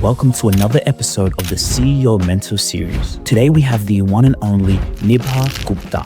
Welcome to another episode of the CEO Mentor Series. Today we have the one and only Nibha Gupta.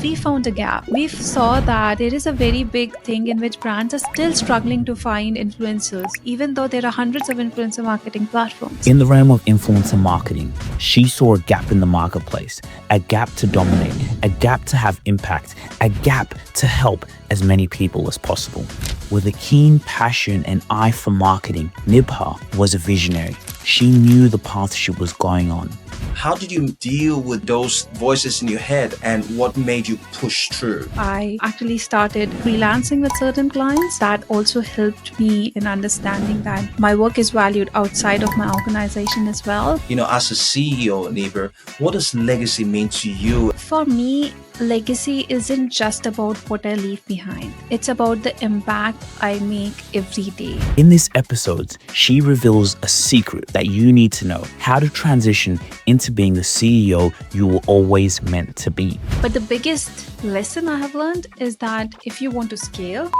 We found a gap. We saw that there is a very big thing in which brands are still struggling to find influencers, even though there are hundreds of influencer marketing platforms. In the realm of influencer marketing, she saw a gap in the marketplace, a gap to dominate, a gap to have impact, a gap to help as many people as possible. With a keen passion and eye for marketing, Nibha was a visionary. She knew the path she was going on. How did you deal with those voices in your head, and what made you push through? I actually started freelancing with certain clients. That also helped me in understanding that my work is valued outside of my organization as well. As a CEO, Neighbor, what does legacy mean to you? For me, legacy isn't just about what I leave behind. It's about the impact I make every day. In this episode, she reveals a secret that you need to know: how to transition into being the CEO you were always meant to be. But the biggest lesson I have learned is that if you want to scale,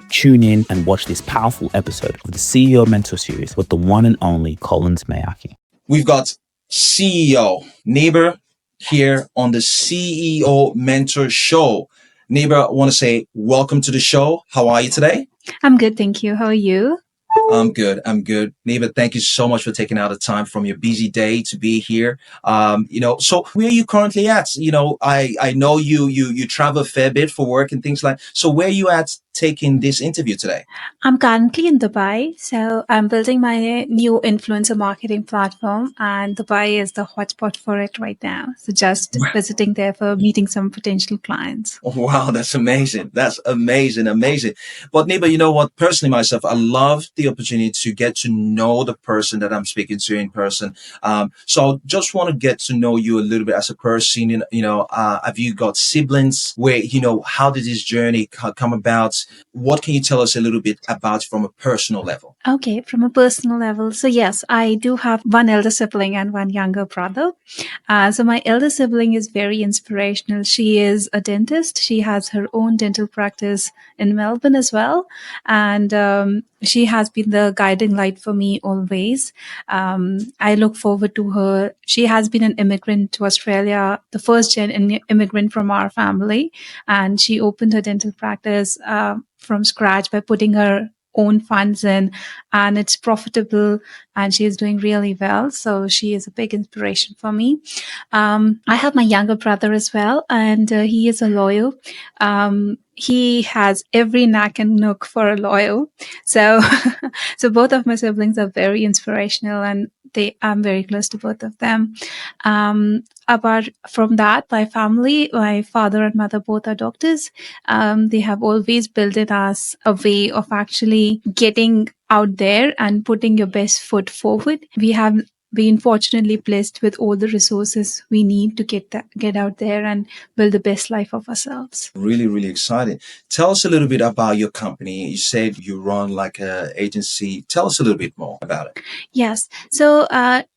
Tune in and watch this powerful episode of the CEO Mentor Series with the one and only Collins Mayaki. We've got CEO Neighbor here on the CEO Mentor Show. Neighbor, I want to say welcome to the show. How are you today? I'm good, thank you. How are you? I'm good. Neighbor, thank you so much for taking out the time from your busy day to be here. So where are you currently at? I know you travel a fair bit for work and things like. So where are you at taking this interview today? I'm currently in Dubai, so I'm building my new influencer marketing platform, and Dubai is the hotspot for it right now. So just visiting there for meeting some potential clients. Wow, that's amazing. That's amazing. But neighbor, you know what? Personally, myself, I love the opportunity to get to know the person that I'm speaking to in person. So just want to get to know you a little bit as a person. Have you got siblings? How did this journey come about? What can you tell us a little bit about from a personal level? Okay, from a personal level. So yes, I do have one elder sibling and one younger brother. So my elder sibling is very inspirational. She is a dentist. She has her own dental practice in Melbourne as well. And she has been the guiding light for me always. I look forward to her. She has been an immigrant to Australia, the first gen immigrant from our family. And she opened her dental practice from scratch by putting her own funds in, and it's profitable, and she is doing really well. So she is a big inspiration for me. I have my younger brother as well, and he is a lawyer. He has every knack and nook for a lawyer. So, so both of my siblings are very inspirational, and I'm very close to both of them. Apart from that, my family, my father and mother, both are doctors. They have always built in us a way of actually getting out there and putting your best foot forward. We have been fortunately blessed with all the resources we need to get out there and build the best life of ourselves. Really, really exciting. Tell us a little bit about your company. You said you run like an agency. Tell us a little bit more about it. Yes. So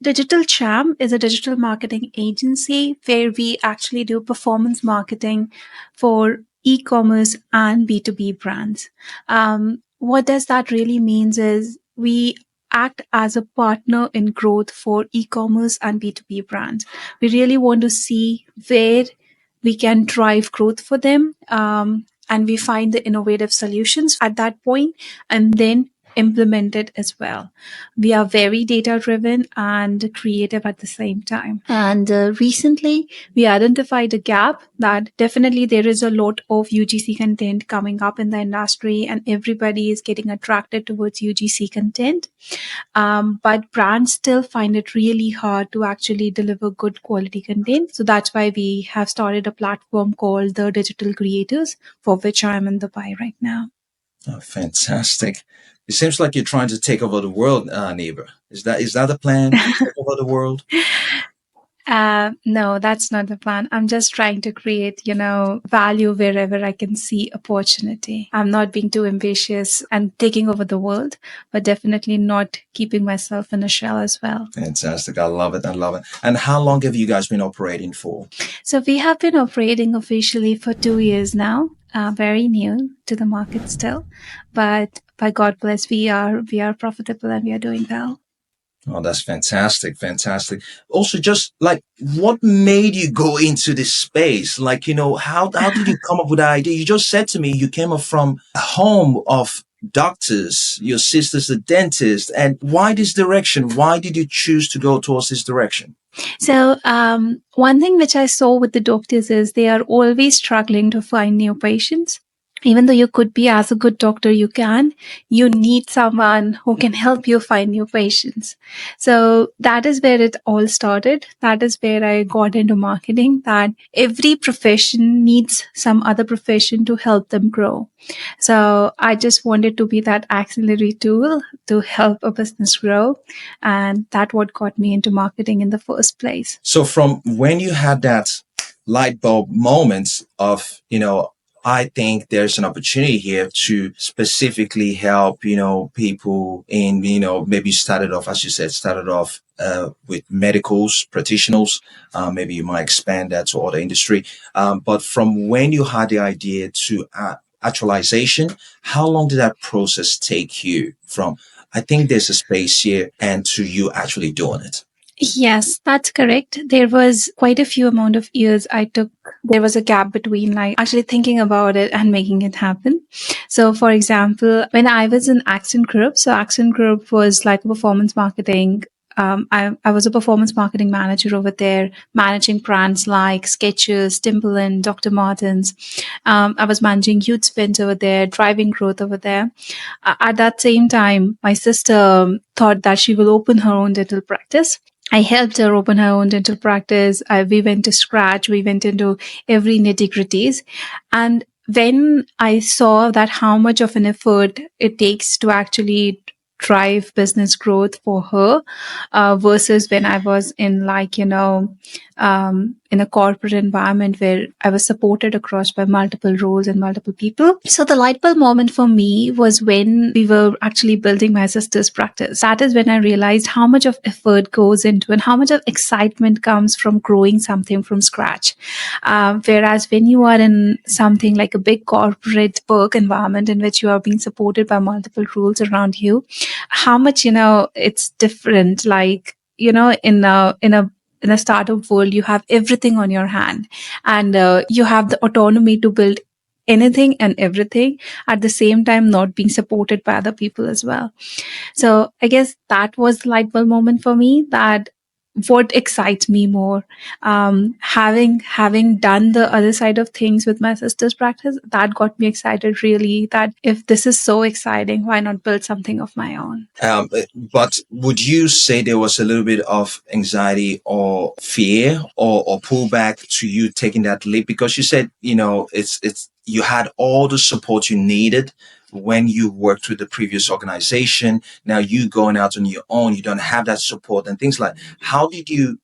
Digital Champ is a digital marketing agency where we actually do performance marketing for e-commerce and B2B brands. What does that really means is we act as a partner in growth for e-commerce and B2B brands. We really want to see where we can drive growth for them, and we find the innovative solutions at that point and then implement it as well. We are very data driven and creative at the same time. And recently we identified a gap that definitely there is a lot of UGC content coming up in the industry, and everybody is getting attracted towards UGC content. But brands still find it really hard to actually deliver good quality content. So that's why we have started a platform called the Digital Creators, for which I'm in Dubai right now. Oh, fantastic. It seems like you're trying to take over the world, neighbor. Is that the plan? To take over the world? No, that's not the plan. I'm just trying to create, value wherever I can see opportunity. I'm not being too ambitious and taking over the world, but definitely not keeping myself in a shell as well. Fantastic. I love it. And how long have you guys been operating for? So we have been operating officially for 2 years now. Very new to the market still, but by God bless, we are profitable and we are doing well. Oh, that's fantastic. Fantastic. Also, just like what made you go into this space? Like, how did you come up with the idea? You just said to me you came up from a home of doctors, your sister's a dentist. And why this direction? Why did you choose to go towards this direction? So, one thing which I saw with the doctors is they are always struggling to find new patients. Even though you could be as a good doctor you need someone who can help you find new patients. So that is where it all started. That is where I got into marketing, that every profession needs some other profession to help them grow. So I just wanted to be that auxiliary tool to help a business grow. And that what got me into marketing in the first place. So from when you had that light bulb moment of, I think there's an opportunity here to specifically help, people in, maybe started off, as you said, started off with medicals, practitioners. Maybe you might expand that to other industry. But from when you had the idea to actualization, how long did that process take you from, I think there's a space here and to you actually doing it? Yes, that's correct. There was quite a few amount of years I took. There was a gap between like actually thinking about it and making it happen. So for example, when I was in Accent Group, so Accent Group was like performance marketing. I was a performance marketing manager over there, managing brands like Skechers, Timberland, Dr. Martens. I was managing youth spends over there, driving growth over there. At that same time, my sister thought that she will open her own dental practice. I helped her open her own dental practice. We went to scratch. We went into every nitty gritties. And when I saw that how much of an effort it takes to actually drive business growth for her versus when I was in like, in a corporate environment where I was supported across by multiple roles and multiple people. So the light bulb moment for me was when we were actually building my sister's practice. That is when I realized how much of effort goes into and how much of excitement comes from growing something from scratch. Whereas when you are in something like a big corporate work environment in which you are being supported by multiple rules around you, how much, it's different. Like, in a startup world, you have everything on your hand and you have the autonomy to build anything and everything at the same time, not being supported by other people as well. So I guess that was the light bulb moment for me, that what excites me more, having done the other side of things with my sister's practice, that got me excited really, that if this is so exciting, why not build something of my own. But would you say there was a little bit of anxiety or fear or pullback to you taking that leap? Because you said, it's you had all the support you needed when you worked with the previous organization. Now you going out on your own, you don't have that support and things like. How did you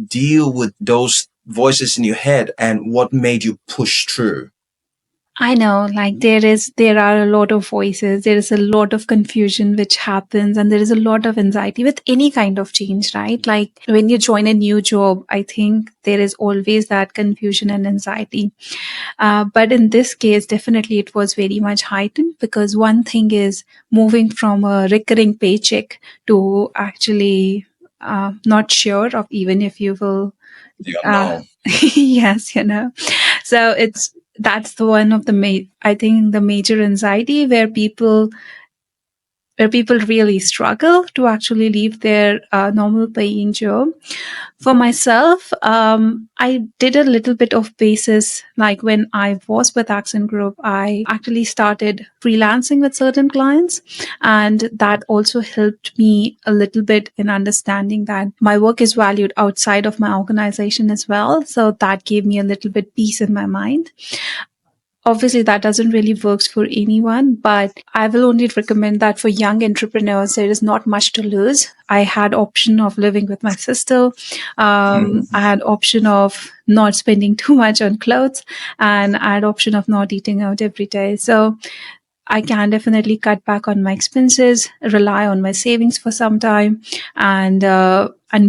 deal with those voices in your head, and what made you push through? I know, like there are a lot of voices, there is a lot of confusion which happens, and there is a lot of anxiety with any kind of change, right? Like when you join a new job, I think there is always that confusion and anxiety. But in this case, definitely it was very much heightened, because one thing is moving from a recurring paycheck to actually not sure of even if you will. You don't Uh, know. yes, so that's the one of the I think the major anxiety where people really struggle to actually leave their normal paying job. For myself, I did a little bit of basis. Like when I was with Accent Group, I actually started freelancing with certain clients. And that also helped me a little bit in understanding that my work is valued outside of my organization as well. So that gave me a little bit peace in my mind. Obviously that doesn't really works for anyone, but I will only recommend that for young entrepreneurs there is not much to lose. I had option of living with my sister. I had option of not spending too much on clothes, and I had option of not eating out every day. So I can definitely cut back on my expenses, rely on my savings for some time, and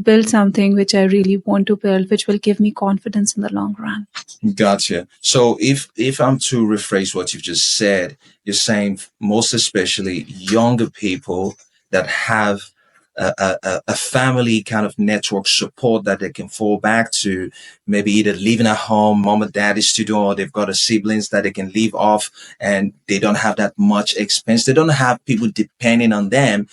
build something which I really want to build, which will give me confidence in the long run. Gotcha. So if I'm to rephrase what you've just said, you're saying most especially younger people that have a family kind of network support that they can fall back to, maybe either living at home, mom and dad is still doing, or they've got a siblings that they can live off and they don't have that much expense. They don't have people depending on them.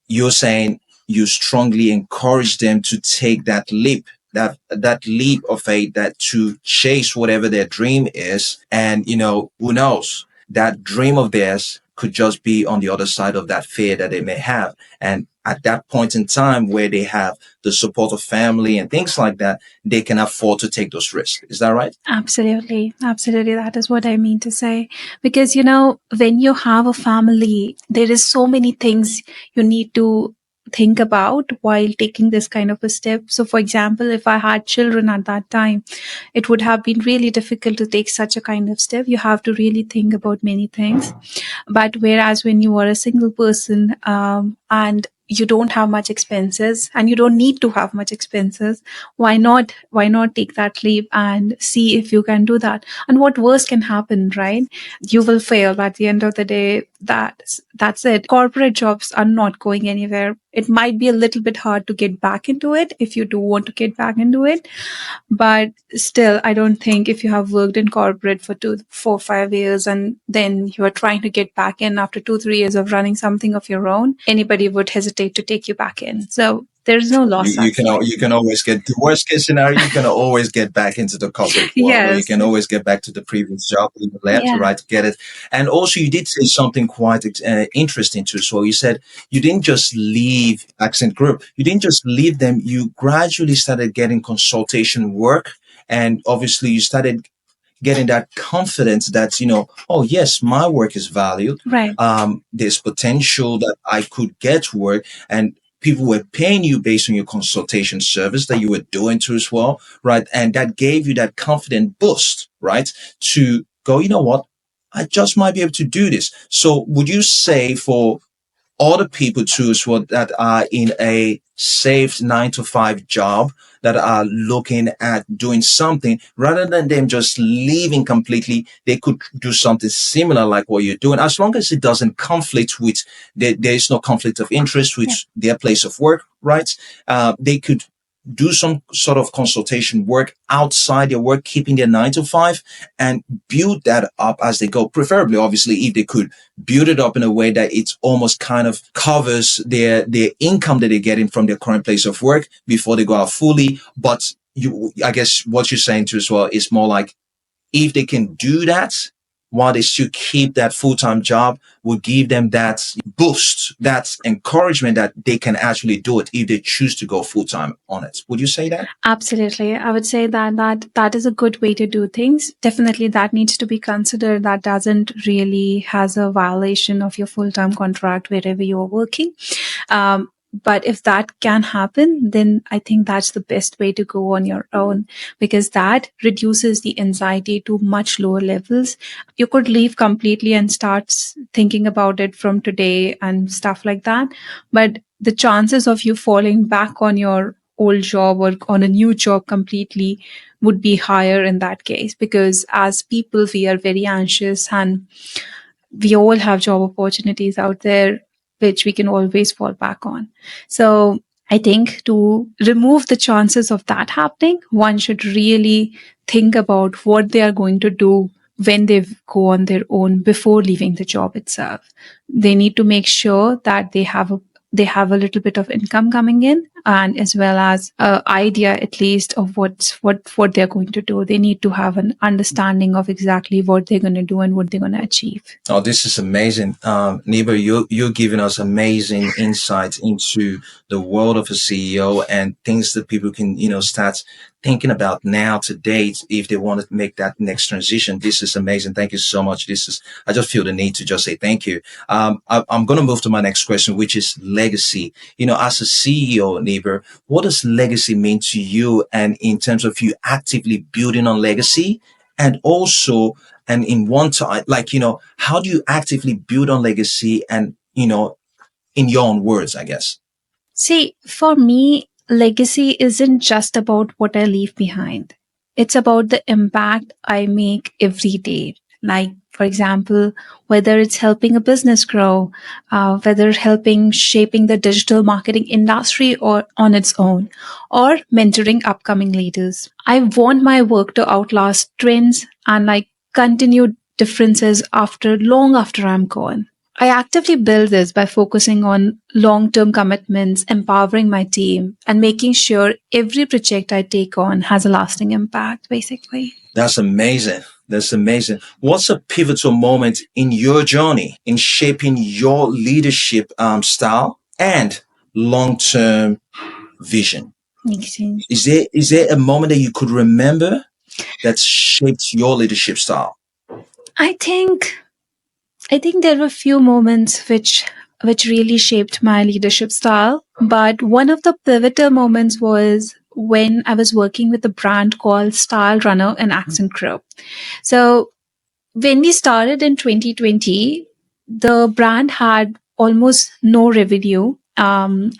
You're saying you strongly encourage them to take that leap, that leap of faith, that to chase whatever their dream is. And who knows, that dream of theirs could just be on the other side of that fear that they may have. And at that point in time where they have the support of family and things like that, they can afford to take those risks. Is that right? Absolutely. Absolutely. That is what I mean to say. Because, when you have a family, there is so many things you need to think about while taking this kind of a step. So, for example, if I had children at that time, it would have been really difficult to take such a kind of step. You have to really think about many things. But whereas when you are a single person, and you don't have much expenses and you don't need to have much expenses, why not take that leap and see if you can do that? And what worse can happen, right? You will fail. At the end of the day, that's it. Corporate jobs are not going anywhere. It might be a little bit hard to get back into it if you do want to get back into it, but still, I don't think if you have worked in corporate for 2, 4, 5 years and then you are trying to get back in after 2, 3 years of running something of your own, anybody would hesitate to take you back in. So there's no you, loss you as can such. you can always get the worst case scenario. You can always get back into the corporate world, or you Yes. can always get back to the previous job that you left, Yeah. right, to get it. And also, you did say something quite interesting too. So you said you didn't just leave Accent Group. You didn't just leave them. You gradually started getting consultation work, and obviously, you started getting that confidence that oh yes, my work is valued. Right. There's potential that I could get work, and people were paying you based on your consultation service that you were doing too as well, right? And that gave you that confident boost, right, to go, you know what, I just might be able to do this. So would you say for other people too as well that are in a safe 9 to 5 job, that are looking at doing something rather than them just leaving completely, they could do something similar like what you're doing, as long as it doesn't conflict with, there is no conflict of interest with Yeah. their place of work, right? They could do some sort of consultation work outside their work, keeping their 9 to 5, and build that up as they go. Preferably, obviously, if they could build it up in a way that it almost kind of covers their income that they're getting from their current place of work before they go out fully. But I guess what you're saying too as well is more like, if they can do that while they still keep that full-time job, will give them that boost, that encouragement that they can actually do it if they choose to go full-time on it. Would you say that? Absolutely. I would say that is a good way to do things. Definitely that needs to be considered. That doesn't really has a violation of your full-time contract wherever you are working. But if that can happen, then I think that's the best way to go on your own, because that reduces the anxiety to much lower levels. You could leave completely and start thinking about it from today and stuff like that. But the chances of you falling back on your old job or on a new job completely would be higher in that case, because as people, we are very anxious and we all have job opportunities out there which we can always fall back on. So I think to remove the chances of that happening, one should really think about what they are going to do when they go on their own before leaving the job itself. They need to make sure that they have a little bit of income coming in, and as well as an idea at least of what they're going to do. They need to have an understanding of exactly what they're going to do and what they're going to achieve. Oh, this is amazing. Niba, you're giving us amazing insights into the world of a CEO and things that people can, start thinking about now to date if they want to make that next transition. This is amazing. Thank you so much. I just feel the need to just say thank you. I'm going to move to my next question, which is legacy. As a CEO, Niba, what does legacy mean to you? And in terms of you actively building on legacy, and also, and in one time, like, how do you actively build on legacy, and, in your own words, I guess? See, for me, legacy isn't just about what I leave behind. It's about the impact I make every day. Like, for example, whether it's helping a business grow, whether helping shaping the digital marketing industry or on its own, or mentoring upcoming leaders. I want my work to outlast trends and like continue differences long after I'm gone. I actively build this by focusing on long term commitments, empowering my team, and making sure every project I take on has a lasting impact, basically. That's amazing. That's amazing. What's a pivotal moment in your journey in shaping your leadership style and long-term vision? Makes sense. Is there a moment that you could remember that shaped your leadership style? I think I think there were a few moments which really shaped my leadership style, but one of the pivotal moments was when I was working with a brand called Style Runner and Accent Group. So when we started in 2020, the brand had almost no revenue, and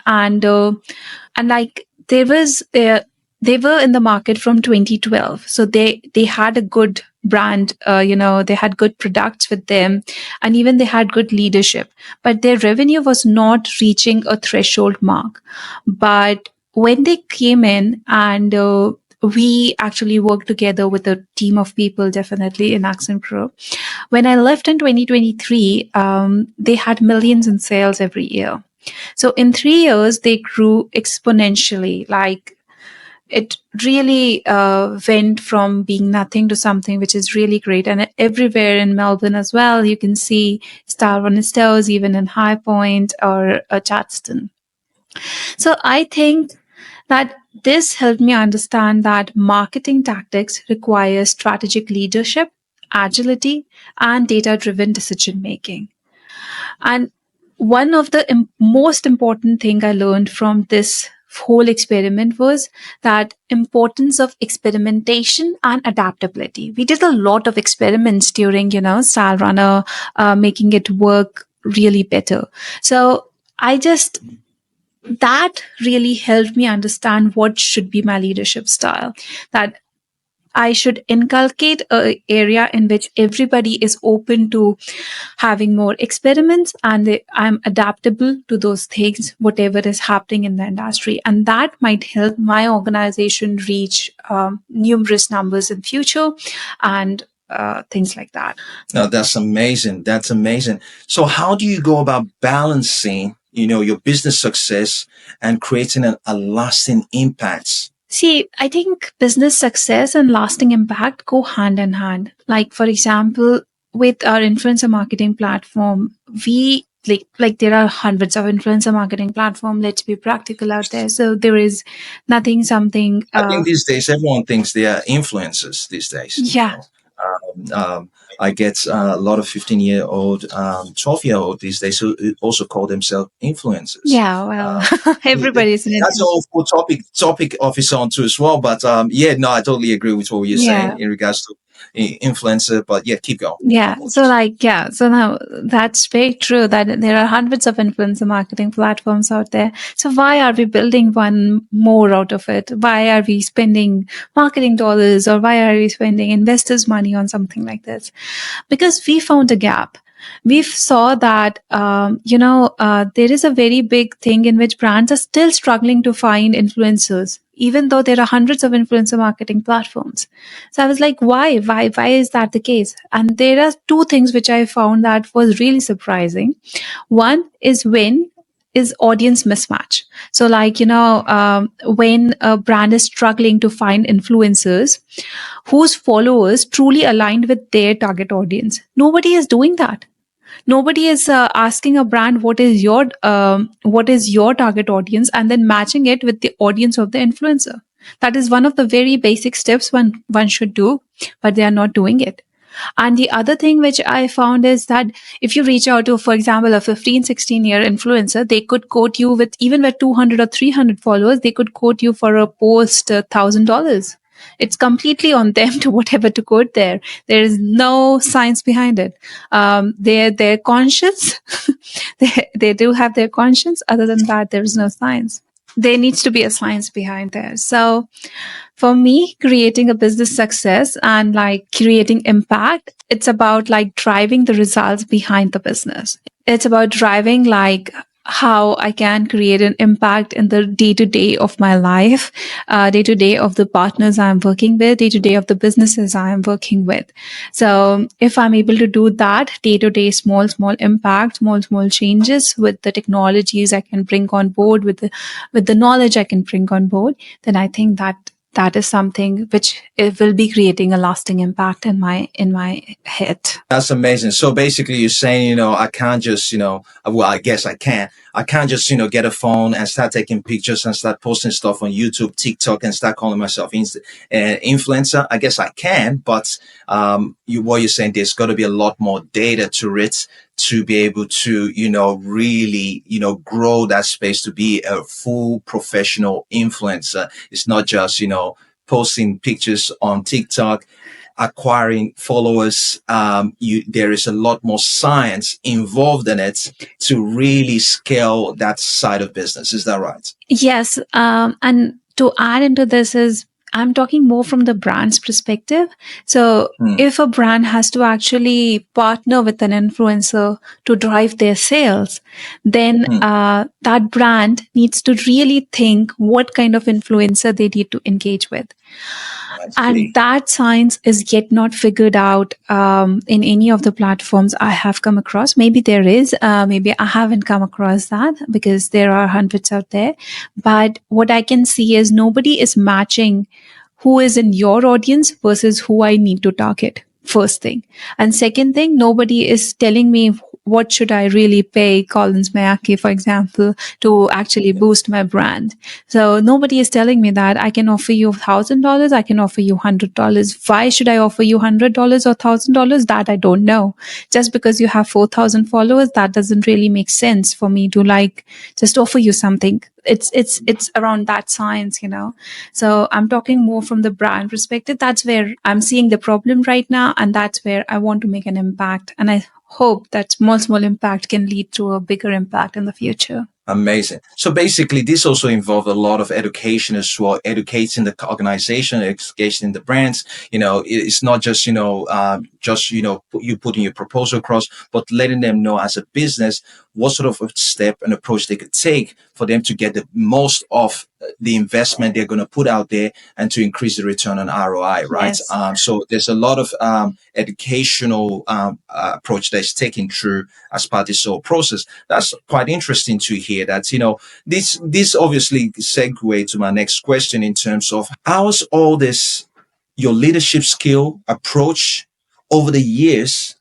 like they were in the market from 2012, so they had a good brand, they had good products with them, and even they had good leadership, but their revenue was not reaching a threshold mark. But when they came in and we actually worked together with a team of people, definitely in Accent Pro. When I left in 2023, they had millions in sales every year. So in 3 years, they grew exponentially. Like, it really went from being nothing to something which is really great. And everywhere in Melbourne as well, you can see Star One stores, even in High Point or Chatston. So I think that this helped me understand that marketing tactics require strategic leadership, agility, and data driven decision making. And one of the most important thing I learned from this whole experiment was that importance of experimentation and adaptability. We did a lot of experiments during, Style Runner, making it work really better. So I just that really helped me understand what should be my leadership style. That I should inculcate a area in which everybody is open to having more experiments, and I'm adaptable to those things, whatever is happening in the industry. And that might help my organization reach numerous numbers in future and things like that. No, that's amazing. That's amazing. So how do you go about balancing, your business success and creating a lasting impact? See, I think business success and lasting impact go hand in hand. Like, for example, with our influencer marketing platform, we like there are hundreds of influencer marketing platform. Let's be practical out there. So there is nothing something. I think these days everyone thinks they are influencers these days. Yeah. I get a lot of 15-year-old, 12-year-old these days who also call themselves influencers. Yeah. Well, everybody's in it. That's a whole full topic of its own too as well. But yeah, no, I totally agree with what you're saying in regards to influencer. But yeah, keep going. Yeah. So now that's very true that there are hundreds of influencer marketing platforms out there. So why are we building one more out of it? Why are we spending marketing dollars, or why are we spending investors' money on something like this? Because we found a gap. We saw that there is a very big thing in which brands are still struggling to find influencers, even though there are hundreds of influencer marketing platforms. So I was like, why is that the case? And there are two things which I found that was really surprising. One is audience mismatch. So when a brand is struggling to find influencers whose followers truly aligned with their target audience, nobody is doing that. Nobody is asking a brand what is your target audience, and then matching it with the audience of the influencer. That is one of the very basic steps one should do, but they are not doing it. And the other thing which I found is that if you reach out to, for example, a 15, 16-year influencer, they could quote you with, even with 200 or 300 followers, they could quote you for a post $1,000. It's completely on them to whatever to quote there. There is no science behind it. They're conscious. they do have their conscience. Other than that, there is no science. There needs to be a science behind there. So for me, creating a business success and like creating impact it's about like driving the results behind the business. It's about driving like how I can create an impact in the day to day of my life, day to day of the partners I'm working with, day to day of the businesses I am working with. So if I'm able to do that day to day, small impact, small changes with the technologies I can bring on board, with the knowledge I can bring on board, then I think that is something which it will be creating a lasting impact in my head. That's amazing. So basically, you're saying, I can't just, well, I guess I can. I can't just, get a phone and start taking pictures and start posting stuff on YouTube, TikTok, and start calling myself influencer. I guess I can, but what you're saying, there's got to be a lot more data to it to be able to, really, grow that space to be a full professional influencer. It's not just, posting pictures on TikTok, acquiring followers. There is a lot more science involved in it to really scale that side of business. Is that right? Yes. And to add into this is I'm talking more from the brand's perspective. So Hmm. if a brand has to actually partner with an influencer to drive their sales, then Hmm. that brand needs to really think what kind of influencer they need to engage with. I And see. that science is yet not figured out in any of the platforms I have come across. Maybe there is, maybe I haven't come across that because there are hundreds out there. But what I can see is nobody is matching who is in your audience versus who I need to target. First thing. And second thing, nobody is telling me what should I really pay Collins Mayaki, for example, to actually boost my brand. So nobody is telling me that I can offer you $1,000, I can offer you $100. Why should I offer you $100 or $1,000? That I don't know. Just because you have 4,000 followers, that doesn't really make sense for me to like just offer you something. It's around that science, So I'm talking more from the brand perspective. That's where I'm seeing the problem right now, and that's where I want to make an impact. And I hope that small impact can lead to a bigger impact in the future. Amazing. So basically, this also involved a lot of education as well, educating the organization, educating the brands. It's not just, you putting your proposal across, but letting them know as a business what sort of a step and approach they could take for them to get the most of the investment they're going to put out there and to increase the return on ROI, right? Yes. So there's a lot of educational approach that's taken through as part of this whole process. That's quite interesting to hear that, this obviously segue to my next question in terms of how's all this, your leadership skill approach over the years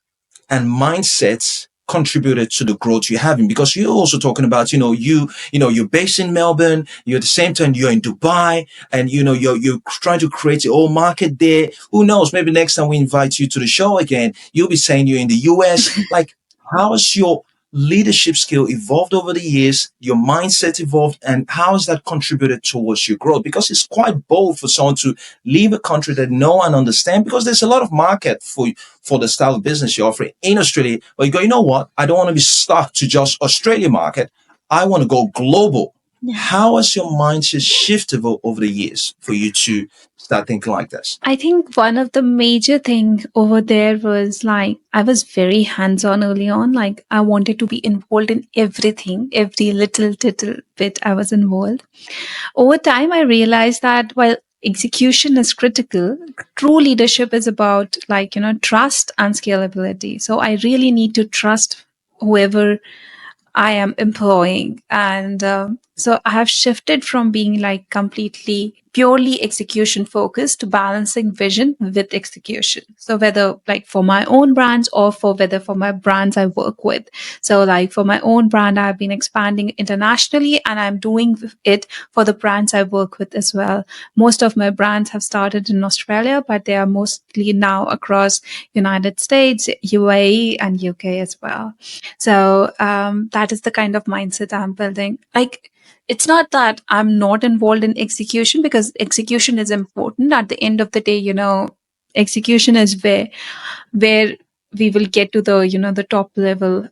and mindsets contributed to the growth you're having, because you're also talking about you're based in Melbourne, you're at the same time you're in Dubai, and you're trying to create your own market there. Who knows, maybe next time we invite you to the show again, you'll be saying you're in the US. Like, how has your leadership skill evolved over the years, your mindset evolved, and how has that contributed towards your growth? Because it's quite bold for someone to leave a country that no one understands, because there's a lot of market for the style of business you're offering in Australia. But you go, you know what? I don't want to be stuck to just Australia market. I want to go global. How has your mindset shifted over the years for you to start thinking like this? I think one of the major thing over there was like I was very hands-on early on. Like I wanted to be involved in everything, every little bit I was involved. Over time, I realized that while execution is critical, true leadership is about like, trust and scalability. So I really need to trust whoever I am employing. And so I have shifted from being like completely purely execution focused to balancing vision with execution. So whether like for my own brands or whether for my brands I work with. So like for my own brand, I've been expanding internationally and I'm doing it for the brands I work with as well. Most of my brands have started in Australia, but they are mostly now across United States, UAE and UK as well. So that is the kind of mindset I'm building. Like, it's not that I'm not involved in execution because execution is important. At the end of the day, execution is where we will get to the the top level.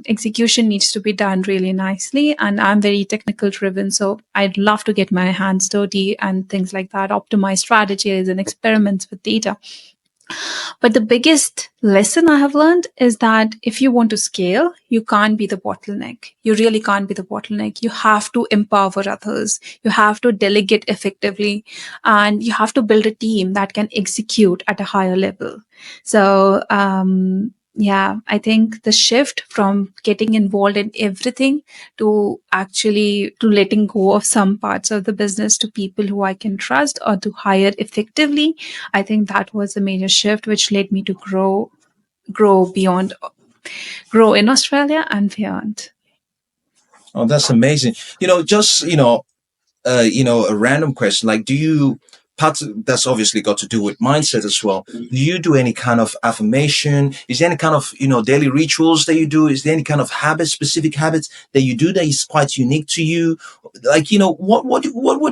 Execution needs to be done really nicely, and I'm very technical driven, so I'd love to get my hands dirty and things like that, optimize strategies and experiments with data. But the biggest lesson I have learned is that if you want to scale, you can't be the bottleneck. You really can't be the bottleneck. You have to empower others. You have to delegate effectively, and you have to build a team that can execute at a higher level. So, yeah, I think the shift from getting involved in everything to actually to letting go of some parts of the business to people who I can trust or to hire effectively, I think that was a major shift which led me to grow beyond, grow in Australia and beyond. Oh, that's amazing. Just a random question. Like, do you that's obviously got to do with mindset as well. Do you do any kind of affirmation? Is there any kind of daily rituals that you do? Is there any kind of habits, specific habits that you do that is quite unique to you? Like, what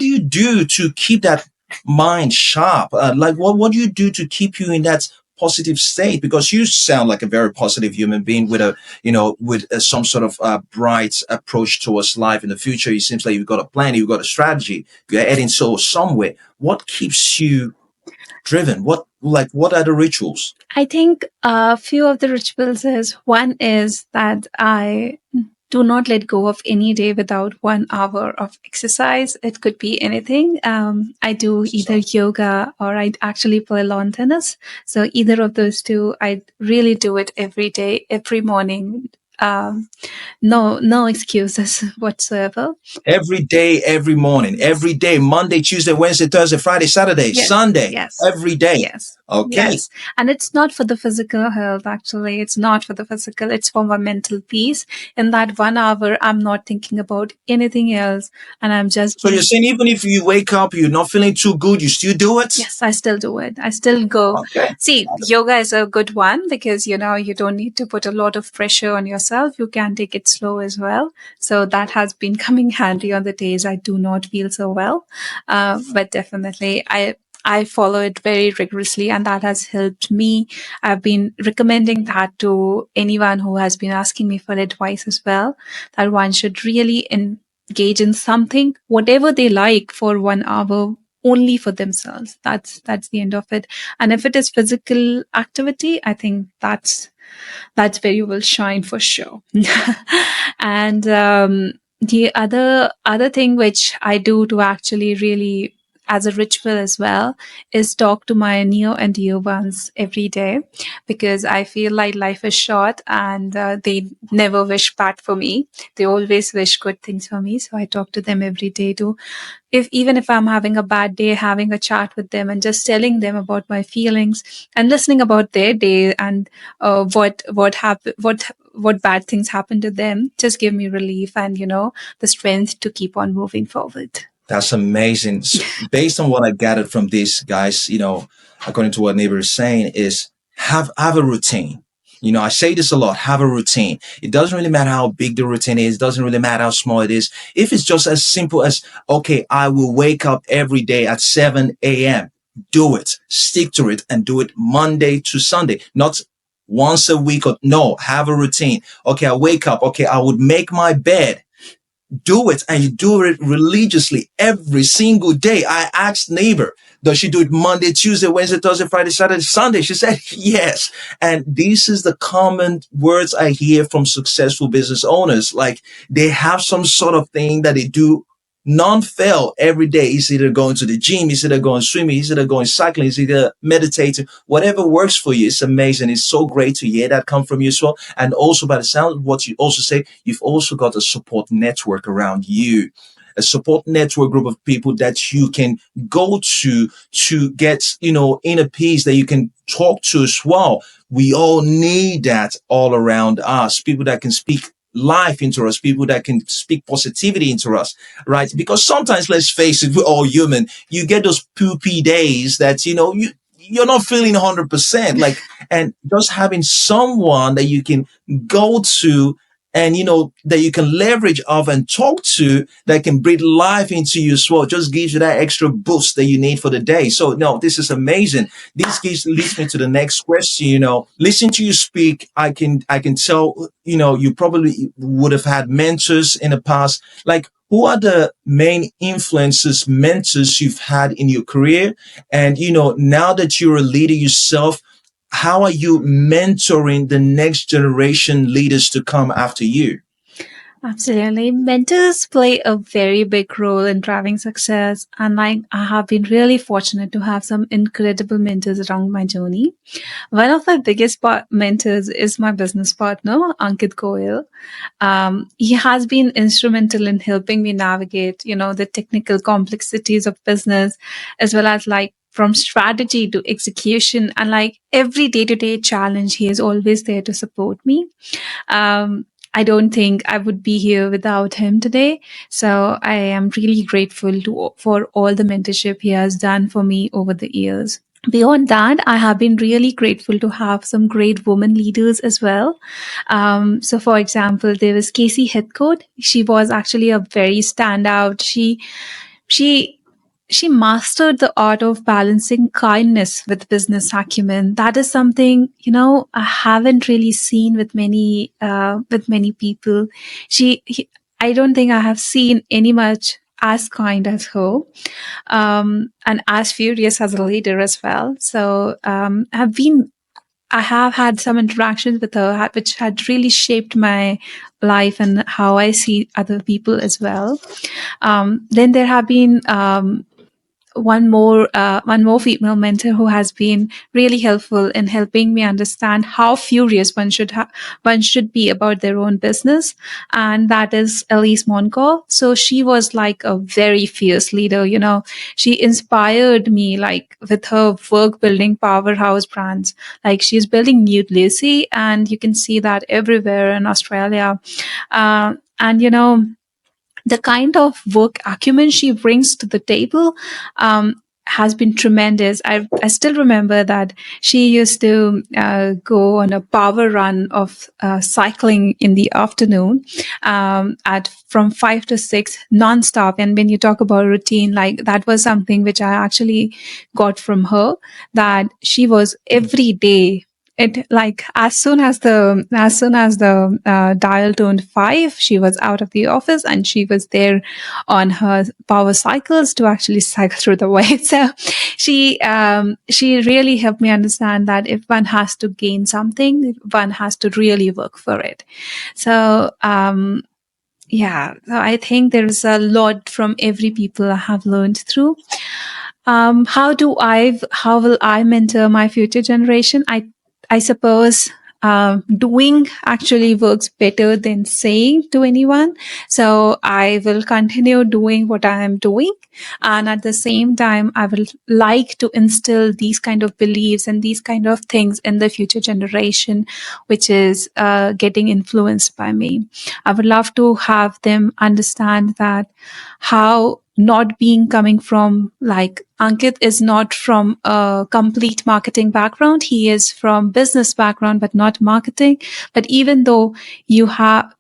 do you do to keep that mind sharp? Like, what do you do to keep you in that positive state? Because you sound like a very positive human being with some sort of bright approach towards life in the future. It seems like you've got a plan, you've got a strategy, you're heading somewhere. What keeps you driven? What are the rituals? I think a few of the rituals is one is that I do not let go of any day without 1 hour of exercise. It could be anything. I do either yoga or I actually play lawn tennis. So either of those two, I really do it every day, every morning. No excuses whatsoever. Every day, every morning, every day, Monday, Tuesday, Wednesday, Thursday, Friday, Saturday, Yes, Sunday, yes, every day. yes, Okay. yes. And it's not for the physical health, actually. It's not for the physical, it's for my mental peace. In that 1 hour, I'm not thinking about anything else. And I'm just So you're being, saying even if you wake up, you're not feeling too good, you still do it? yes, I still do it. I still go. Okay. See, yoga is a good one because, you don't need to put a lot of pressure on yourself. You can take it slow as well. So that has been coming handy on the days I do not feel so well. But definitely, I follow it very rigorously, and that has helped me. I've been recommending that to anyone who has been asking me for advice as well, that one should really engage in something, whatever they like, for 1 hour only for themselves. That's the end of it. And if it is physical activity, I think that's where you will shine for sure. And the other thing which I do to actually really as a ritual as well is talk to my near and dear ones every day, because I feel like life is short and they never wish bad for me. They always wish good things for me. So I talk to them every day to, if even if I'm having a bad day, having a chat with them and just telling them about my feelings and listening about their day and what happened, what bad things happened to them, just give me relief and the strength to keep on moving forward. That's amazing. So based on what I gathered from this, guys, according to what neighbor is saying, is have a routine. I say this a lot. Have a routine. It doesn't really matter how big the routine is. It doesn't really matter how small it is. If it's just as simple as, okay, I will wake up every day at 7 a.m. Do it. Stick to it and do it Monday to Sunday. Not once a week or no. Have a routine. Okay, I wake up. Okay, I would make my bed. Do it, and you do it religiously every single day. I asked neighbor, does she do it Monday, Tuesday, Wednesday, Thursday, Friday, Saturday, Sunday? She said yes. And this is the common words I hear from successful business owners. Like, they have some sort of thing that they do non-fail every day. Is either going to the gym, is either going swimming, is either going cycling, is either meditating, whatever works for you. It's amazing. It's so great to hear that come from you as well. And also, by the sound of what you also say, you've also got a support network around you, a support network group of people that you can go to get, inner peace, that you can talk to as well. We all need that all around us. People that can speak life into us, people that can speak positivity into us, right? Because sometimes, let's face it, we're all human. You get those poopy days that, you're not feeling 100%. Like, and just having someone that you can go to and that you can leverage off and talk to, that can breathe life into you as well, just gives you that extra boost that you need for the day. So no, this is amazing. This leads me to the next question. Listen to you speak, I can tell, you probably would have had mentors in the past. Like, who are the main influences, mentors you've had in your career? And, now that you're a leader yourself, how are you mentoring the next generation leaders to come after you? Absolutely. Mentors play a very big role in driving success. And like, I have been really fortunate to have some incredible mentors around my journey. One of my biggest mentors is my business partner, Ankit Goyal. He has been instrumental in helping me navigate, the technical complexities of business, as well as like from strategy to execution and like every day to day challenge. He is always there to support me. Um, I don't think I would be here without him today. So I am really grateful for all the mentorship he has done for me over the years. Beyond that, I have been really grateful to have some great women leaders as well. So, for example, there was Casey Heathcote. She was actually a very standout. She she mastered the art of balancing kindness with business acumen. That is something I haven't really seen with many people. I don't think I have seen any much as kind as her, and as furious as a leader as well. So I have had some interactions with her, which had really shaped my life and how I see other people as well. Then there have been one more female mentor who has been really helpful in helping me understand how furious one should be about their own business, and that is Elise Monco. So she was like a very fierce leader. She inspired me like with her work building powerhouse brands. Like she's building New Lucy, and you can see that everywhere in Australia. And the kind of work acumen she brings to the table has been tremendous. I still remember that she used to go on a power run of cycling in the afternoon at from 5 to 6 nonstop. And when you talk about routine, like that was something which I actually got from her, that she was every day, it like as soon as the dial turned 5, she was out of the office and she was there on her power cycles to actually cycle through the way. So she really helped me understand that if one has to gain something, one has to really work for it. So yeah, so I think there is a lot from every people I have learned through. How will I mentor my future generation? I suppose doing actually works better than saying to anyone. So I will continue doing what I am doing. And at the same time, I will like to instill these kind of beliefs and these kind of things in the future generation, which is getting influenced by me. I would love to have them understand that how not being coming from like Ankit is not from a complete marketing background. He is from business background, but not marketing. But even though you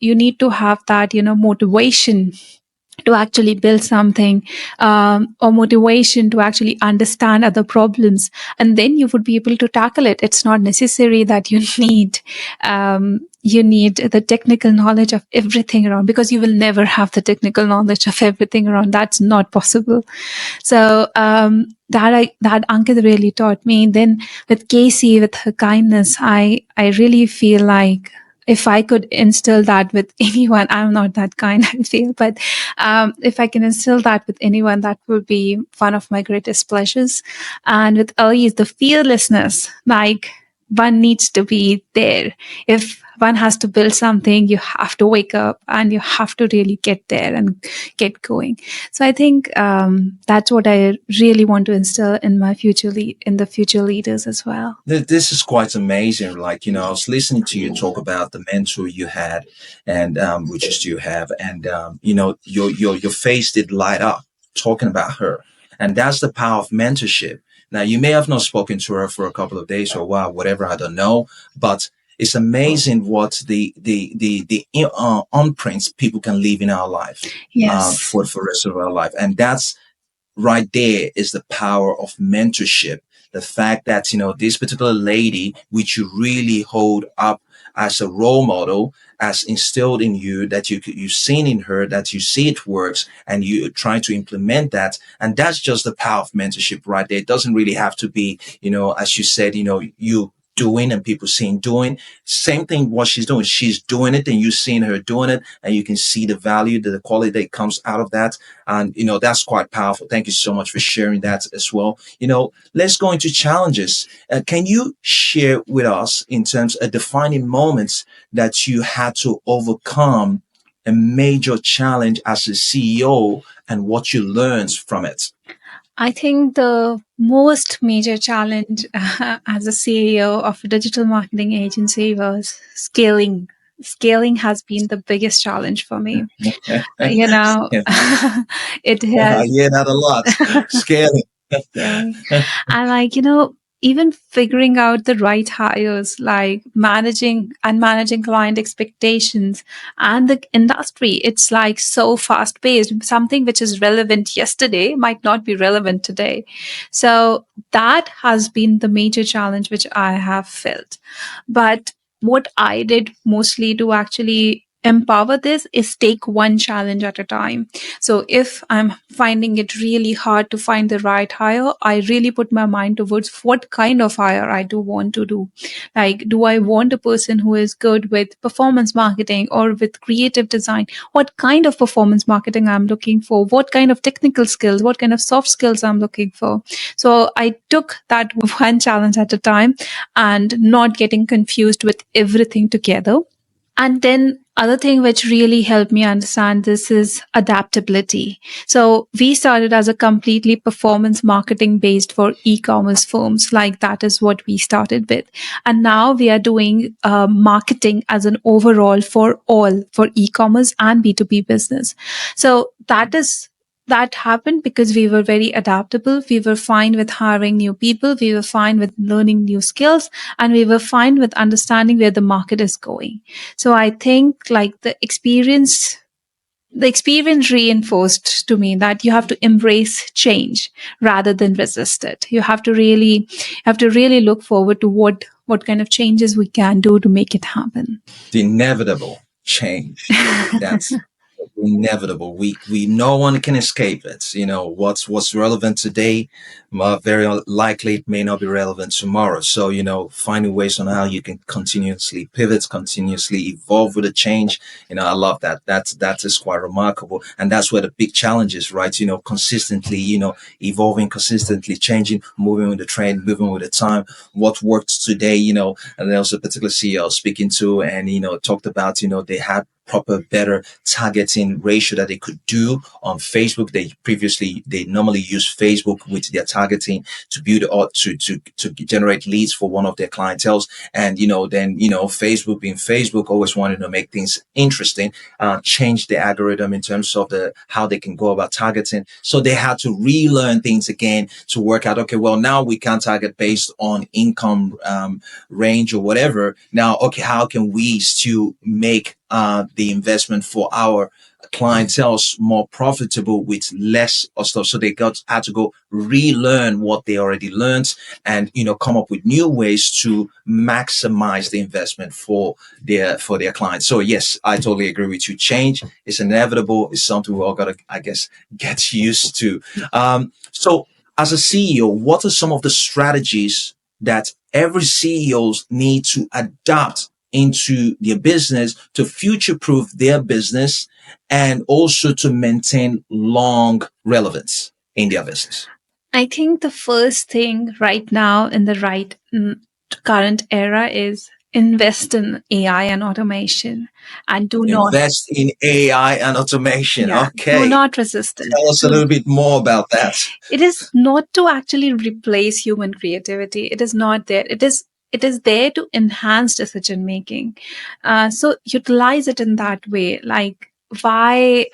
need to have that, motivation to actually build something, or motivation to actually understand other problems, and then you would be able to tackle it. It's not necessary that you need the technical knowledge of everything around, because you will never have the technical knowledge of everything around. That's not possible. So that Ankit really taught me. Then with Casey, with her kindness, I really feel like if I could instill that with anyone, I'm not that kind, I feel, but if I can instill that with anyone, that would be one of my greatest pleasures. And with Ali, the fearlessness, like one needs to be there. If one has to build something, you have to wake up and you have to really get there and get going. So I think that's what I really want to instill in my in the future leaders as well. This is quite amazing. Like, I was listening to you talk about the mentor you had, and which you still have, and your face did light up talking about her, and that's the power of mentorship. Now, you may have not spoken to her for a couple of days or a while, whatever, I don't know, but it's amazing what the imprints people can leave in our life, Yes. for the rest of our life, and that's right there is the power of mentorship. The fact that, this particular lady, which you really hold up as a role model, as instilled in you, that you've seen in her, that you see it works, and you try to implement that. And that's just the power of mentorship right there. It doesn't really have to be, as you said, you doing and people seeing doing. Same thing what she's doing. She's doing it and you seeing her doing it, and you can see the value, the quality that comes out of that. And that's quite powerful. Thank you so much for sharing that as well. Let's go into challenges. Can you share with us in terms of defining moments that you had to overcome a major challenge as a CEO and what you learned from it? I think the most major challenge as a CEO of a digital marketing agency was scaling. Scaling has been the biggest challenge for me. You know, Yeah, it I has hear that a lot. Scaling. scaling. And even figuring out the right hires, like managing client expectations and the industry, it's like so fast paced. Something which is relevant yesterday might not be relevant today. So that has been the major challenge which I have felt. But what I did mostly to actually empower this is take one challenge at a time. So if I'm finding it really hard to find the right hire, I really put my mind towards what kind of hire I do want to do. Like, do I want a person who is good with performance marketing or with creative design? What kind of performance marketing I'm looking for? What kind of technical skills? What kind of soft skills I'm looking for? So I took that one challenge at a time and not getting confused with everything together. And then other thing which really helped me understand this is adaptability. So we started as a completely performance marketing based for e-commerce firms. Like that is what we started with. And now we are doing marketing as an overall for all for e-commerce and B2B business. So that happened because we were very adaptable. We were fine with hiring new people. We were fine with learning new skills, and we were fine with understanding where the market is going. So I think like the experience reinforced to me that you have to embrace change rather than resist it. You have to really look forward to what kind of changes we can do to make it happen. The inevitable change. That's inevitable. We no one can escape it. What's relevant today, very likely it may not be relevant tomorrow. So finding ways on how you can continuously pivot, continuously evolve with a change. I love that. That is quite remarkable, and that's where the big challenge is, right? Consistently, evolving, consistently changing, moving with the trend, moving with the time. What worked today, and there was a particular CEO I was speaking to, and talked about they had proper better targeting ratio that they could do on Facebook. They normally use Facebook with their targeting to build or to generate leads for one of their clientels. And then Facebook being Facebook always wanted to make things interesting, change the algorithm in terms of how they can go about targeting. So they had to relearn things again to work out, okay, well, now we can target based on income range or whatever. Now, okay, how can we still make the investment for our clientele more profitable with less of stuff? So they had to go relearn what they already learned, and come up with new ways to maximize the investment for their clients. So yes, I totally agree with you. Change is inevitable. It's something we all gotta, I guess, get used to. So as a CEO, what are some of the strategies that every CEOs need to adapt into their business to future-proof their business and also to maintain long relevance in their business? I think the first thing right now in the current era is invest in AI and automation, and do not, Invest in AI and automation. yeah, do Okay. not resist it. Tell us a little bit more about that. It is not to actually replace human creativity. It is not there. It is there to enhance decision making. So utilize it in that way. Like why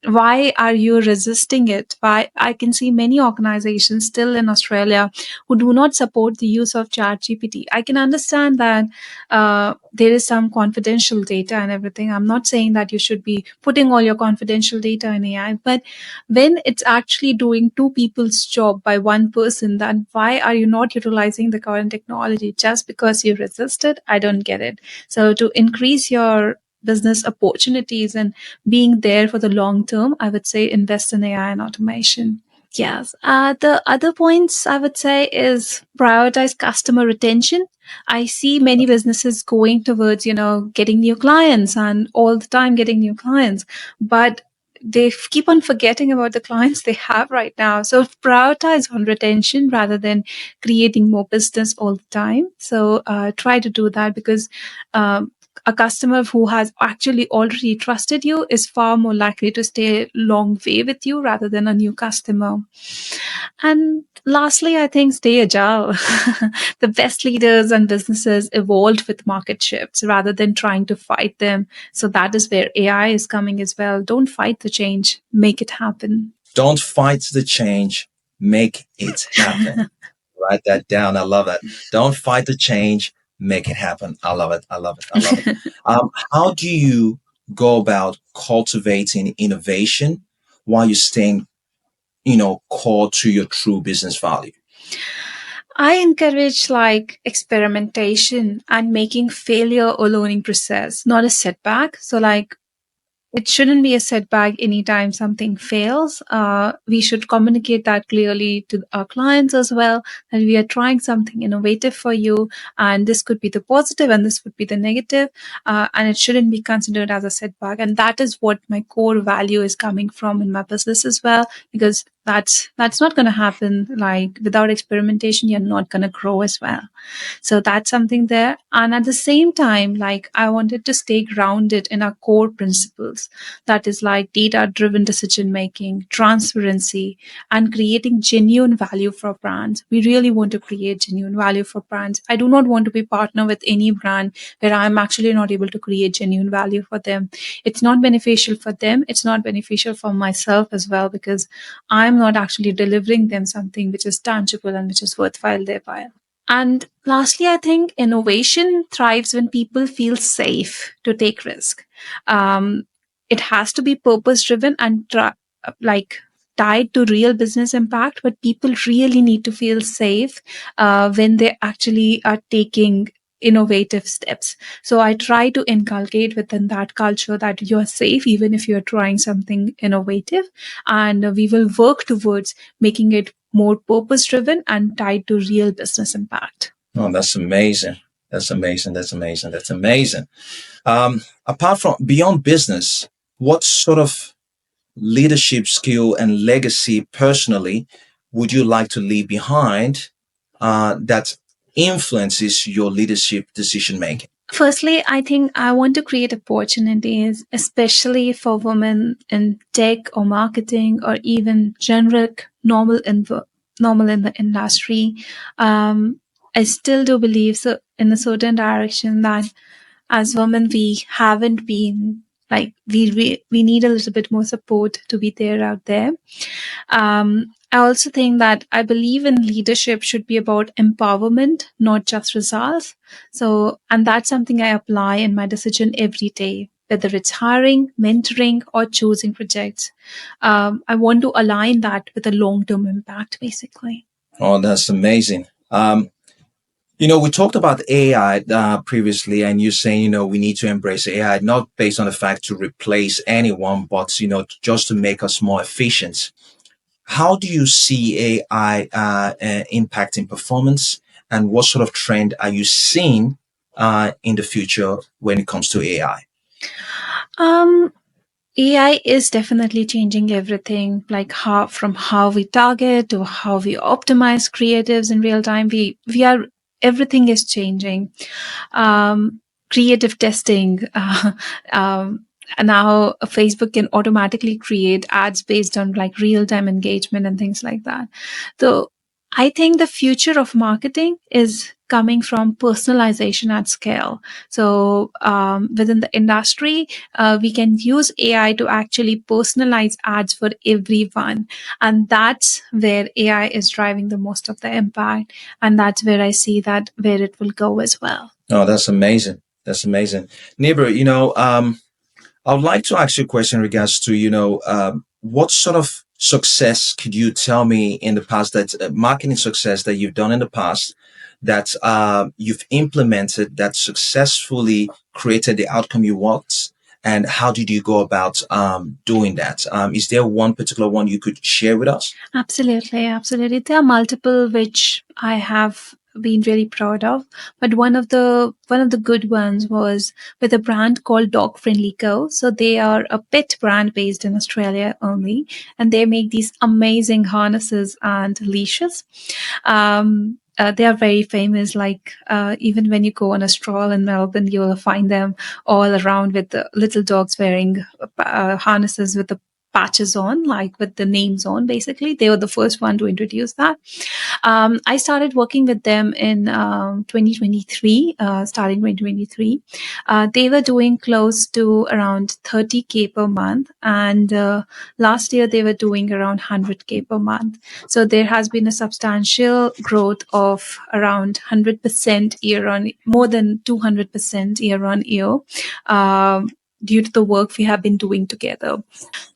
why are you resisting it? Why I can see many organizations still in Australia who do not support the use of ChatGPT. I can understand that there is some confidential data and everything. I'm not saying that you should be putting all your confidential data in AI, but when it's actually doing two people's job by one person, then why are you not utilizing the current technology just because you resist it? I don't get it. So to increase your business opportunities and being there for the long term, I would say invest in AI and automation. Yes. The other points I would say is prioritize customer retention. I see many businesses going towards, getting new clients and all the time getting new clients, but they keep on forgetting about the clients they have right now. So prioritize on retention rather than creating more business all the time. So try to do that because a customer who has actually already trusted you is far more likely to stay long way with you rather than a new customer. And lastly, I think stay agile. The best leaders and businesses evolved with market shifts rather than trying to fight them. So that is where AI is coming as well. Don't fight the change, make it happen. Don't fight the change, make it happen. Write that down. I love that. Don't fight the change, make it happen. I love it. I love it. I love it. How do you go about cultivating innovation while you're staying, core to your true business value? I encourage like experimentation and making failure a learning process, not a setback. So like it shouldn't be a setback anytime something fails. We should communicate that clearly to our clients as well, that we are trying something innovative for you, and this could be the positive and this would be the negative, and it shouldn't be considered as a setback. And that is what my core value is coming from in my business as well, because that's not going to happen. Like without experimentation, you're not going to grow as well. So that's something there. And at the same time, like I wanted to stay grounded in our core principles. That is like data driven decision making, transparency, and creating genuine value for brands. We really want to create genuine value for brands. I do not want to be partner with any brand where I'm actually not able to create genuine value for them. It's not beneficial for them. It's not beneficial for myself as well, because I'm not actually delivering them something which is tangible and which is worthwhile thereby. And lastly, I think innovation thrives when people feel safe to take risk. Um, it has to be purpose driven and like tied to real business impact, but people really need to feel safe when they actually are taking innovative steps. So I try to inculcate within that culture that you're safe even if you're trying something innovative, and we will work towards making it more purpose driven and tied to real business impact. Oh, that's amazing. That's amazing. That's amazing. That's amazing. Apart from beyond business, what sort of leadership skill and legacy personally would you like to leave behind that influences your leadership decision making? Firstly, I think I want to create opportunities, especially for women in tech or marketing or even generic normal in the industry. I still do believe so in a certain direction that as women we haven't been like we need a little bit more support to be there out there. I also think that I believe in leadership should be about empowerment, not just results. So, and that's something I apply in my decision every day, whether it's hiring, mentoring, or choosing projects. I want to align that with a long-term impact, basically. Oh, that's amazing. We talked about AI previously, and you're saying, we need to embrace AI, not based on the fact to replace anyone, but, just to make us more efficient. How do you see AI impacting performance, and what sort of trend are you seeing in the future when it comes to AI? Um, AI is definitely changing everything, like how we target to how we optimize creatives in real time. We are everything is changing. Creative testing. And now Facebook can automatically create ads based on like real time engagement and things like that. So I think the future of marketing is coming from personalization at scale. So within the industry, we can use AI to actually personalize ads for everyone. And that's where AI is driving the most of the impact. And that's where I see that where it will go as well. Oh, that's amazing. That's amazing. Neighbor, I would like to ask you a question in regards to, what sort of success could you tell me in the past that marketing success that you've done in the past that you've implemented that successfully created the outcome you want? And how did you go about doing that? Is there one particular one you could share with us? Absolutely, absolutely. There are multiple which I have been really proud of, but one of the good ones was with a brand called Dog Friendly Co. So they are a pet brand based in Australia only, and they make these amazing harnesses and leashes. They are very famous. Like even when you go on a stroll in Melbourne, you will find them all around with the little dogs wearing harnesses with the patches on, like with the names on. Basically, they were the first one to introduce that. I started working with them in 2023, starting 2023. They were doing close to around 30K per month, and last year they were doing around 100K per month. So there has been a substantial growth of around 100% year on, more than 200% year on year. Due to the work we have been doing together.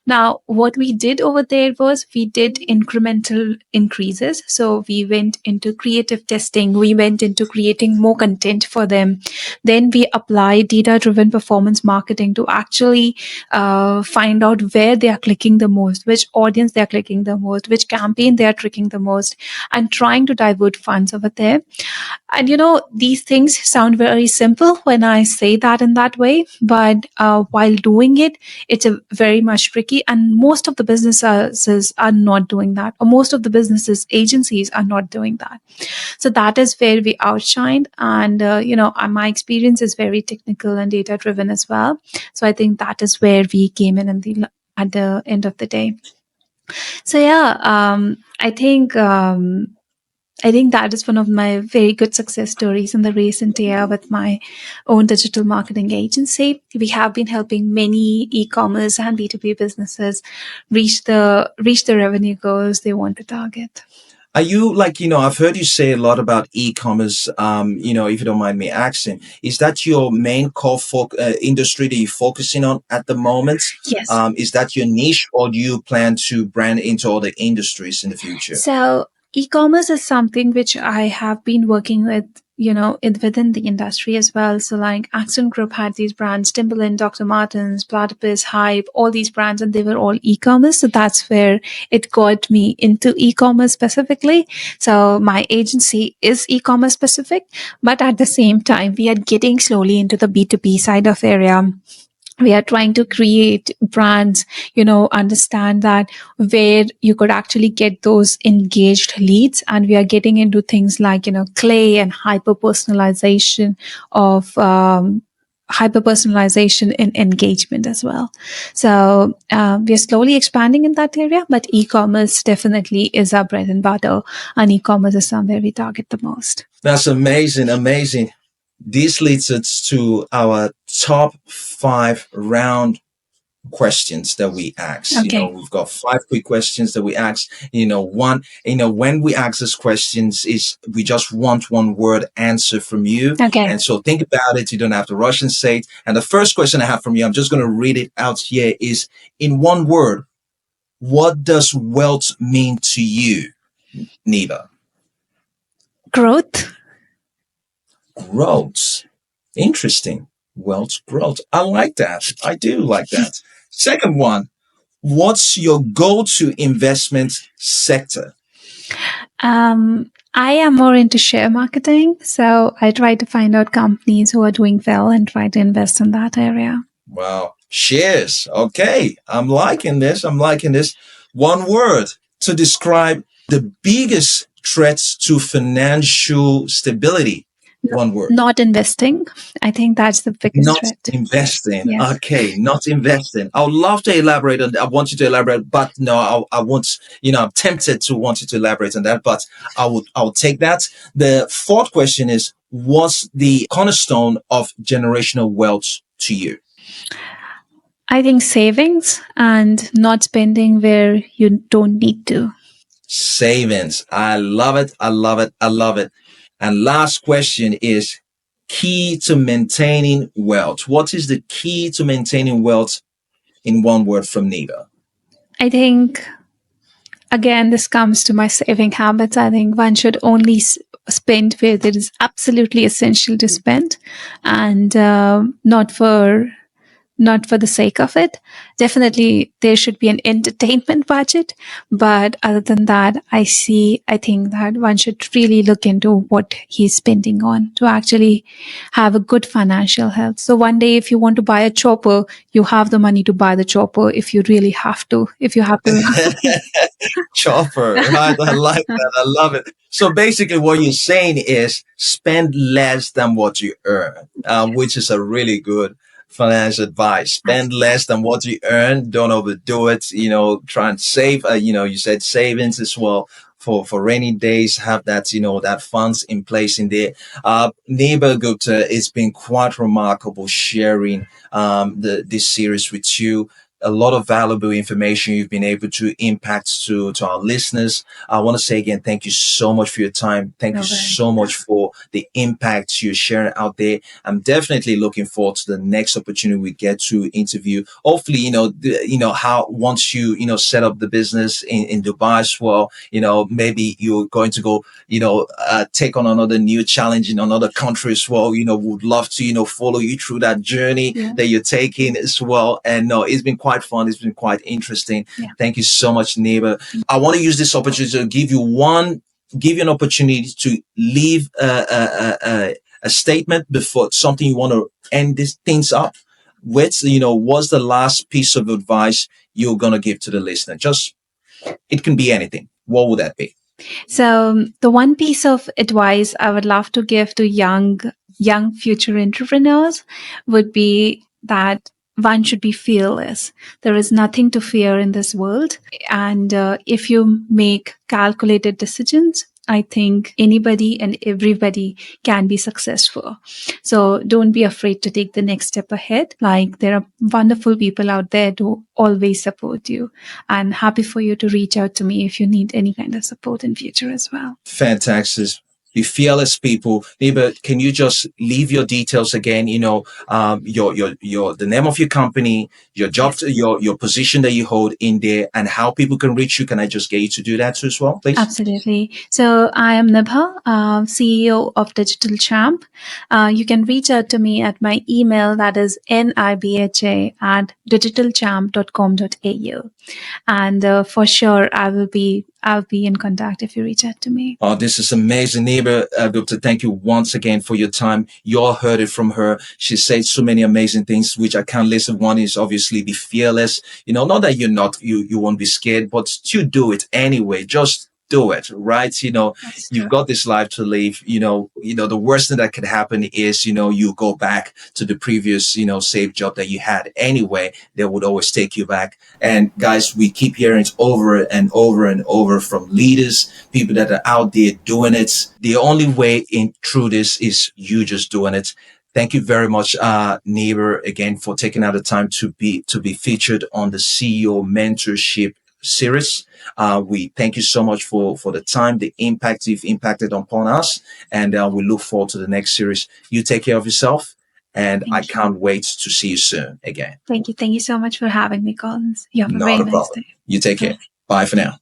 Now, what we did over there was we did incremental increases. So we went into creative testing. We went into creating more content for them. Then we applied data-driven performance marketing to actually find out where they are clicking the most, which audience they are clicking the most, which campaign they are tricking the most, and trying to divert funds over there. And these things sound very simple when I say that in that way, but while doing it, it's a very much tricky. And most of the businesses are not doing that, or most of the businesses agencies are not doing that. So that is where we outshined. And my experience is very technical and data driven as well. So I think that is where we came in at the end of the day. So yeah, I think that is one of my very good success stories in the recent year with my own digital marketing agency. We have been helping many e-commerce and B2B businesses reach the revenue goals they want to target. Are you like, I've heard you say a lot about e-commerce, if you don't mind me asking, is that your main core industry that you're focusing on at the moment? Yes. Is that your niche, or do you plan to brand into other industries in the future? So e-commerce is something which I have been working with, within the industry as well. So like Accent Group had these brands, Timberland, Dr. Martens, Platypus, Hype, all these brands, and they were all e-commerce. So that's where it got me into e-commerce specifically. So my agency is e-commerce specific, but at the same time, we are getting slowly into the B2B side of area. We are trying to create brands, understand that where you could actually get those engaged leads. And we are getting into things like, clay and hyper personalization of, hyper personalization in engagement as well. So we are slowly expanding in that area, but e-commerce definitely is our bread and butter, and e-commerce is somewhere we target the most. That's amazing, amazing. This leads us to our top 5 round questions that we ask. Okay. We've got 5 quick questions that we ask. One, when we ask these questions, is we just want one word answer from you. Okay. And so think about it. You don't have to rush and say it. And the first question I have from you, I'm just going to read it out here, is in one word, what does wealth mean to you, Neva? Growth. Growth. Interesting. Wealth growth. I like that. I do like that. Second one, what's your go-to investment sector? I am more into share marketing, so I try to find out companies who are doing well and try to invest in that area. Wow. Shares. Okay. I'm liking this. I'm liking this. One word to describe the biggest threats to financial stability. One word. Not investing. I think that's the biggest Not threat. investing. Yes. Okay, not investing. I would love to elaborate on that. I want you to elaborate, but no, I won't. I'm tempted to want you to elaborate on that, but I will take that. The fourth question is: what's the cornerstone of generational wealth to you? I think savings and not spending where you don't need to. Savings. I love it. I love it. I love it. And last question is key to maintaining wealth. What is the key to maintaining wealth in one word from Neva? I think, again, this comes to my saving habits. I think one should only spend where it is absolutely essential to spend, and not for the sake of it. Definitely, there should be an entertainment budget. But other than that, I think that one should really look into what he's spending on to actually have a good financial health. So one day, if you want to buy a chopper, you have the money to buy the chopper if you really have to. If you have to. Chopper, right? I like that. I love it. So basically, what you're saying is spend less than what you earn, which is a really good financial advice. Spend less than what you earn. Don't overdo it. Try and save. You said savings as well for rainy days. Have that, that funds in place in there. Neighbor Gupta, it's been quite remarkable sharing this series with you. A lot of valuable information you've been able to impact to our listeners. I want to say again, thank you so much for your time. Thank you so much for the impact you're sharing out there. I'm definitely looking forward to the next opportunity we get to interview. Hopefully, how once you set up the business in Dubai as well, maybe you're going to go, take on another new challenge in another country as well. Would love to, follow you through that journey that you're taking as well. And no, it's been quite fun. It's been quite interesting. Yeah. Thank you so much, neighbor. I want to use this opportunity to give you an opportunity to leave a statement before something you want to end these things up with. What's the last piece of advice you're going to give to the listener? Just, it can be anything. What would that be? So the one piece of advice I would love to give to young future entrepreneurs would be that one should be fearless. There is nothing to fear in this world. And if you make calculated decisions, I think anybody and everybody can be successful. So don't be afraid to take the next step ahead. Like, there are wonderful people out there to always support you, and happy for you to reach out to me if you need any kind of support in future as well. Fantastic. Be fearless, people. Neighbor, can you just leave your details again? Your the name of your company, your job, your position that you hold in there, and how people can reach you. Can I just get you to do that too as well, please? Absolutely. So I am Nibha, CEO of Digital Champ. You can reach out to me at my email, that is nibha@digitalchamp.com.au. And for sure, I'll be in contact if you reach out to me. Oh, this is amazing, neighbor. Doctor, thank you once again for your time. You all heard it from her. She said so many amazing things, which I can't listen. One is obviously be fearless. Not that you won't be scared, but you do it anyway. Just do it, right? You've got this life to live. The worst thing that could happen is, you go back to the previous, safe job that you had anyway. They would always take you back. And guys, we keep hearing it over and over and over from leaders, people that are out there doing it. The only way in through this is you just doing it. Thank you very much, neighbor, again, for taking out the time to be featured on the CEO mentorship series. We thank you so much for the time, the impact you've impacted upon us, and we look forward to the next series. You take care of yourself, and I can't wait to see you soon again. Thank you so much for having me, Collins. You have a very nice day. You take care. Bye for now.